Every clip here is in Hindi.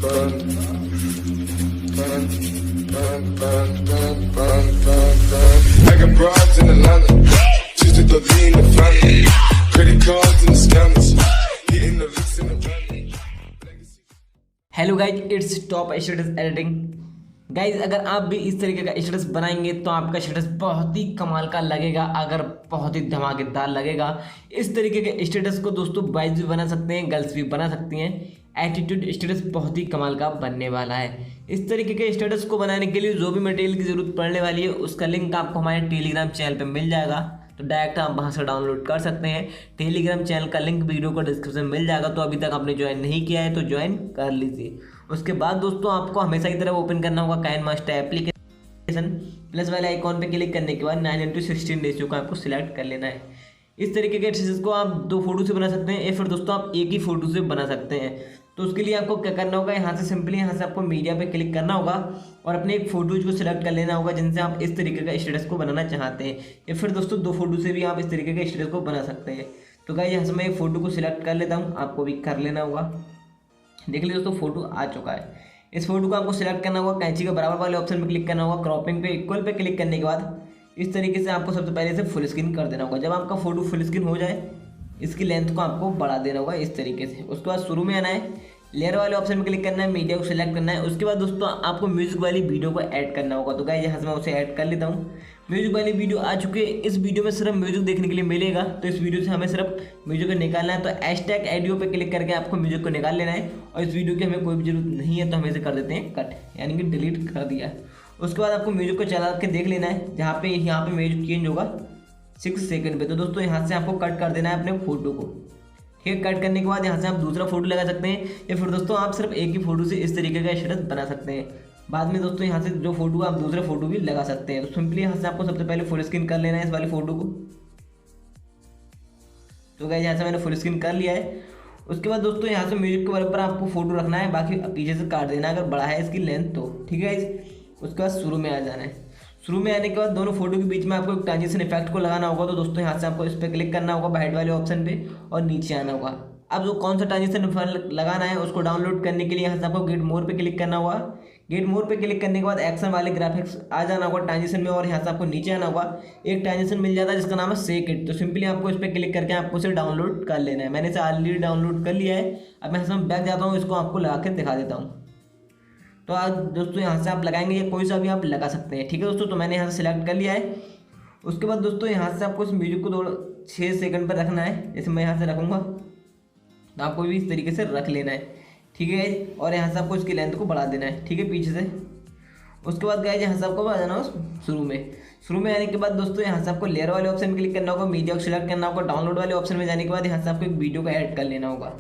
I got broads in Atlanta, just to the lean the family, credit cards and the scammers, hitting the licks in the van. Hello guys, its top status editing. Guys अगर आप भी इस तरीके का स्टेटस बनाएंगे तो आपका स्टेटस बहुत ही कमाल का लगेगा, अगर बहुत ही धमाकेदार लगेगा। इस तरीके के स्टेटस को दोस्तों बॉयज भी बना सकते हैं, गर्ल्स भी बना सकती हैं। एटीट्यूड स्टेटस बहुत ही कमाल का बनने वाला है। इस तरीके के स्टेटस को बनाने के लिए जो भी मटेरियल की ज़रूरत पड़ने वाली है उसका लिंक आपको हमारे टेलीग्राम चैनल पे मिल जाएगा, तो डायरेक्ट आप वहाँ से डाउनलोड कर सकते हैं। टेलीग्राम चैनल का लिंक वीडियो को डिस्क्रिप्शन में मिल जाएगा, तो अभी तक आपने ज्वाइन नहीं किया है तो ज्वाइन कर लीजिए। उसके बाद दोस्तों आपको हमेशा की तरह ओपन करना होगा काइनमास्टर एप्लीकेशन। प्लस वाले आइकॉन पे क्लिक करने के बाद 9:16 रेशियो को आपको सिलेक्ट कर लेना है। इस तरीके के एक्सरसाइज को आप 2 फोटो से बना सकते हैं या फिर दोस्तों आप एक ही फोटो से बना सकते हैं। तो उसके लिए आपको क्या करना होगा, यहाँ से सिंपली यहाँ से आपको मीडिया पे क्लिक करना होगा और अपने एक फोटोज को सिलेक्ट कर लेना होगा जिनसे आप इस तरीके का स्टेटस को बनाना चाहते हैं, या फिर दोस्तों 2 फोटो से भी आप इस तरीके के स्टेटस को बना सकते हैं। तो गाइस यहाँ से मैं एक फ़ोटो को सिलेक्ट कर लेता हूँ, आपको भी कर लेना होगा। देख लीजिए दोस्तों फोटो आ चुका है। इस फोटो को आपको सिलेक्ट करना होगा, कैंची के बराबर वाले ऑप्शन में क्लिक करना होगा, क्रॉपिंग पे इक्वल पे क्लिक करने के बाद इस तरीके से आपको सबसे पहले से फुल स्क्रीन कर देना होगा। जब आपका फोटो फुल स्क्रीन हो जाए इसकी लेंथ को आपको बढ़ा देना होगा इस तरीके से। उसके बाद शुरू में आना है, लेयर वाले ऑप्शन में क्लिक करना है, मीडिया को सिलेक्ट करना है। उसके बाद दोस्तों आपको म्यूजिक वाली वीडियो को ऐड करना होगा। तो गाइस यहाँ से मैं उसे ऐड कर लेता हूँ। म्यूजिक वाली वीडियो आ चुकी है। इस वीडियो में सिर्फ म्यूजिक देखने के लिए मिलेगा, तो इस वीडियो से हमें सिर्फ म्यूजिक को निकालना है। तो हैशटैग ऑडियो पे क्लिक करके आपको म्यूजिक को निकाल लेना है, और इस वीडियो की हमें कोई भी जरूरत नहीं है तो हम इसे कर देते हैं कट, यानी कि डिलीट कर दिया। उसके बाद आपको म्यूजिक को चला के देख लेना है, जहाँ पे यहाँ पे म्यूजिक चेंज होगा 6 सेकंड पे। तो दोस्तों यहाँ से आपको कट कर देना है अपने फोटो को। ठीक है, कट करने के बाद यहाँ से आप दूसरा फोटो लगा सकते हैं, या फिर दोस्तों आप सिर्फ एक ही फोटो से इस तरीके का स्टेटस बना सकते हैं। बाद में दोस्तों यहाँ से जो फोटो आप दूसरे फोटो भी लगा सकते हैं। तो सिंपली यहाँ से आपको सबसे पहले फुल स्क्रीन कर लेना है इस वाली फोटो को। तो गाइस यहाँ से मैंने फुल स्क्रीन कर लिया है। उसके बाद दोस्तों यहाँ से म्यूजिक के बराबर आपको फोटो रखना है, बाकी पीछे से काट देना है अगर बड़ा है इसकी लेंथ तो। ठीक है गाइस, उसके बाद शुरू में आ जाना है। शुरू में आने के बाद दोनों फोटो के बीच में आपको एक ट्रांजिशन इफेक्ट को लगाना होगा। तो दोस्तों यहाँ से आपको इस पर क्लिक करना होगा वाइट वाले ऑप्शन पे और नीचे आना होगा। अब जो कौन सा ट्रांजिशन इफेक्ट लगाना है उसको डाउनलोड करने के लिए यहाँ से आपको गेट मोर पे क्लिक करना होगा। गेट मोर पे क्लिक करने के बाद एक्शन वाले ग्राफिक्स आ जाना होगा ट्रांजिशन में, और यहाँ से आपको नीचे आना होगा। एक ट्रांजिशन मिल जाता है जिसका नाम है सेक इट। तो सिंपली आपको इस पर क्लिक करके आपको इसे डाउनलोड कर लेना है। मैंने इसे ऑलरेडी डाउनलोड कर लिया है। अब मैं यहाँ से बैक जाता हूँ, इसको आपको लगा के दिखा देता हूँ। तो आज दोस्तों यहाँ से आप लगाएंगे या कोई सा भी आप लगा सकते हैं। ठीक है दोस्तों, तो मैंने यहाँ से सिलेक्ट कर लिया है। उसके बाद दोस्तों यहाँ से आपको इस म्यूजिक को 6 सेकंड पर रखना है, जैसे मैं यहाँ से रखूँगा तो आपको भी इस तरीके से रख लेना है। ठीक है गाइज, और यहाँ से आपको इसकी लेंथ को बढ़ा देना है। ठीक है, पीछे से। उसके बाद गाइज यहाँ से आपको आ जाना हो शुरू में आने के बाद दोस्तों यहाँ से आपको लेयर वाले ऑप्शन में क्लिक करना होगा, मीडिया को सिलेक्ट करना होगा। डाउनलोड वाले ऑप्शन में जाने के बाद यहाँ से आपको एक वीडियो को ऐड कर लेना होगा।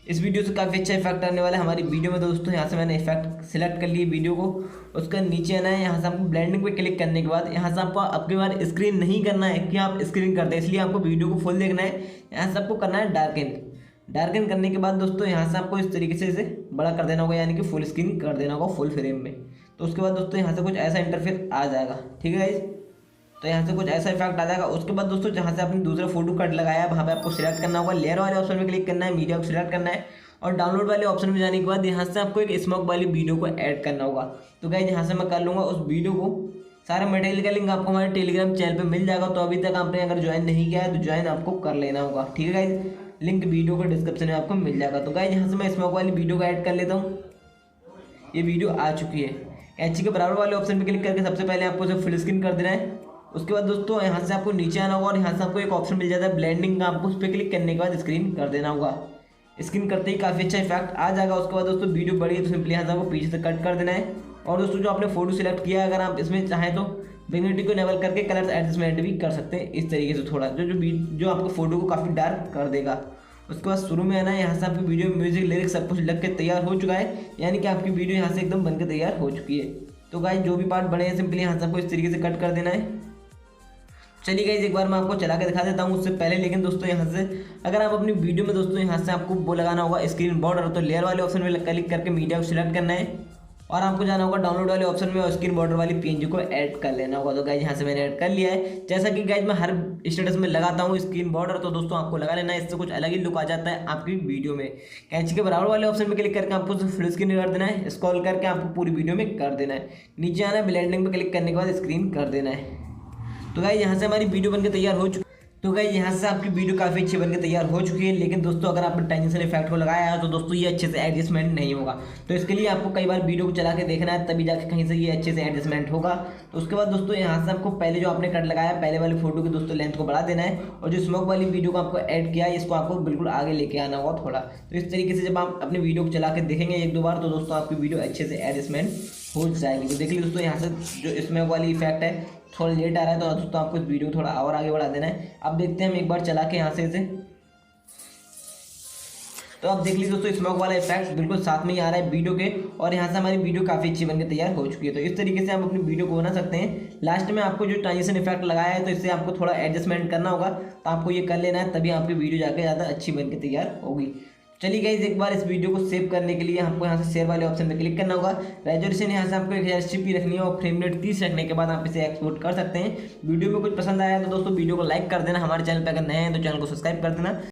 इस वीडियो से काफ़ी अच्छा इफेक्ट आने वाला है हमारी वीडियो में। दोस्तों यहाँ से मैंने इफेक्ट सिलेक्ट कर लिया वीडियो को। उसका नीचे आना है, यहाँ से आपको ब्लेंडिंग पे क्लिक करने के बाद यहाँ से आपको आपके बार स्क्रीन नहीं करना है कि आप स्क्रीन करते हैं, इसलिए आपको वीडियो को फुल देखना है। यहाँ से आपको करना है डार्कन करने के बाद दोस्तों यहाँ से आपको इस तरीके से इसे बड़ा कर देना होगा, यानी कि फुल स्क्रीन कर देना होगा फुल फ्रेम में। तो उसके बाद दोस्तों यहाँ से कुछ ऐसा इंटरफेस आ जाएगा। ठीक है गाइज, तो यहाँ से कुछ ऐसा इफेक्ट आ जाएगा। उसके बाद दोस्तों जहाँ से आपने दूसरा फोटो कट लगाया है वहाँ पे आपको सिलेक्ट करना होगा, लेयर वाले ऑप्शन में क्लिक करना है, मीडिया को सिलेक्ट करना है, और डाउनलोड वाले ऑप्शन में जाने के बाद यहाँ से आपको एक स्मोक वाली वीडियो को ऐड करना होगा। तो गाइज यहाँ से मैं कर लूँगा उस वीडियो को। सारे मटेरियल का लिंक आपको हमारे टेलीग्राम चैनल पे मिल जाएगा। तो अभी तक आपने अगर ज्वाइन नहीं किया है तो ज्वाइन आपको कर लेना होगा। ठीक है गाइज, लिंक वीडियो को डिस्क्रिप्शन में आपको मिल जाएगा। तो गाइज यहाँ से मैं स्मोक वाली वीडियो को ऐड कर लेता हूँ। ये वीडियो आ चुकी है। कैंची के बराबर वाले ऑप्शन पे क्लिक करके सबसे पहले आपको इसे फुल स्क्रीन कर देना है। उसके बाद दोस्तों यहाँ से आपको नीचे आना होगा और यहाँ से आपको एक ऑप्शन मिल जाता है ब्लेंडिंग का, आपको उस पर क्लिक करने के बाद स्क्रीन कर देना होगा। स्क्रीन करते ही काफ़ी अच्छा इफेक्ट आ जाएगा। उसके बाद दोस्तों वीडियो बड़ी है तो सिंपली यहाँ से आपको पीछे से कट कर देना है। और दोस्तों जो आपने फोटो सिलेक्ट किया है, अगर आप इसमें चाहें तो विंगनिटी को इनेबल करके कलर एडजस्टमेंट भी कर सकते हैं इस तरीके से, थोड़ा जो आपको फोटो को काफ़ी डार्क कर देगा। उसके बाद शुरू में आना है, यहाँ से आपकी वीडियो म्यूजिक लिरिक्स सब कुछ लग के तैयार हो चुका है, यानी कि आपकी वीडियो यहाँ से एकदम बन के तैयार हो चुकी है। तो गाइस जो भी पार्ट बने हैं सिंपली यहाँ से आपको इस तरीके से कट कर देना है। चलिए गाइस एक बार मैं आपको चला के दिखा देता हूँ उससे पहले। लेकिन दोस्तों यहाँ से अगर आप अपनी वीडियो में दोस्तों यहाँ से आपको वो लगाना होगा स्क्रीन बॉर्डर, तो लेयर वाले ऑप्शन में क्लिक करके मीडिया को सिलेक्ट करना है। और आपको जाना होगा डाउनलोड वाले ऑप्शन में और स्क्रीन बॉर्डर वाली पीएनजी को ऐड कर लेना होगा। तो गाइज यहाँ से मैंने ऐड कर लिया है। जैसा कि गाइज मैं हर स्टेटस में लगाता हूँ स्क्रीन बॉर्डर, तो दोस्तों आपको लगा लेना है, इससे कुछ अलग ही लुक आ जाता है आपकी वीडियो में। कैंची के बराबर वाले ऑप्शन में क्लिक करके आपको फुल स्क्रीन कर देना है, स्क्रॉल करके आपको पूरी वीडियो में कर देना है, नीचे आना है, ब्लेंडिंग पर क्लिक करने के बाद स्क्रीन कर देना है। तो गाइज यहाँ से हमारी वीडियो बनकर तैयार हो चुकी। तो गाइस यहाँ से आपकी वीडियो काफ़ी अच्छी बनकर तैयार हो चुकी है। लेकिन दोस्तों अगर आपने ट्रांजिशन इफेक्ट को लगाया है तो दोस्तों ये अच्छे से एडजस्टमेंट नहीं होगा। तो इसके लिए आपको कई बार वीडियो को चला के देखना है, तभी जाके कहीं से ये अच्छे से एडजस्टमेंट होगा। तो उसके बाद दोस्तों यहाँ से आपको पहले जो आपने कट लगाया पहले वाली फोटो की दोस्तों लेंथ को बढ़ा देना है, और जो स्मोक वाली वीडियो को आपको ऐड किया है इसको आपको बिल्कुल आगे लेके आना होगा थोड़ा। तो इस तरीके से जब आप अपनी वीडियो को चला के देखेंगे एक दो बार तो दोस्तों आपकी वीडियो अच्छे से एडजस्टमेंट हो जाएगी। तो देखिए दोस्तों यहाँ से जो स्मोक वाली इफेक्ट है थोड़ा लेट आ रहा है, तो दोस्तों आपको इस वीडियो को थोड़ा और आगे बढ़ा देना है। अब देखते हैं हम एक बार चला के यहाँ से इसे। तो अब देख लीजिए दोस्तों स्मोक वाला इफेक्ट बिल्कुल साथ में ही आ रहा है वीडियो के, और यहाँ से हमारी वीडियो काफ़ी अच्छी बनकर तैयार हो चुकी है। तो इस तरीके से हम अपनी वीडियो को बना सकते हैं। लास्ट में आपको जो ट्रांजिशन इफेक्ट लगाया है तो इससे आपको थोड़ा एडजस्टमेंट करना होगा, तो आपको ये कर लेना है, तभी आपकी वीडियो जाकर ज़्यादा अच्छी बनकर तैयार होगी। चलिए गाइस एक बार इस वीडियो को सेव करने के लिए आपको यहाँ से शेयर वाले ऑप्शन पे क्लिक करना होगा। रेजोल्यूशन यहाँ से आपको 1080p रखनी है और फ्रेम रेट 30 रखने के बाद आप इसे एक्सपोर्ट कर सकते हैं। वीडियो में कुछ पसंद आया तो दोस्तों वीडियो को लाइक कर देना, हमारे चैनल पर अगर नए हैं तो चैनल को सब्सक्राइब कर देना।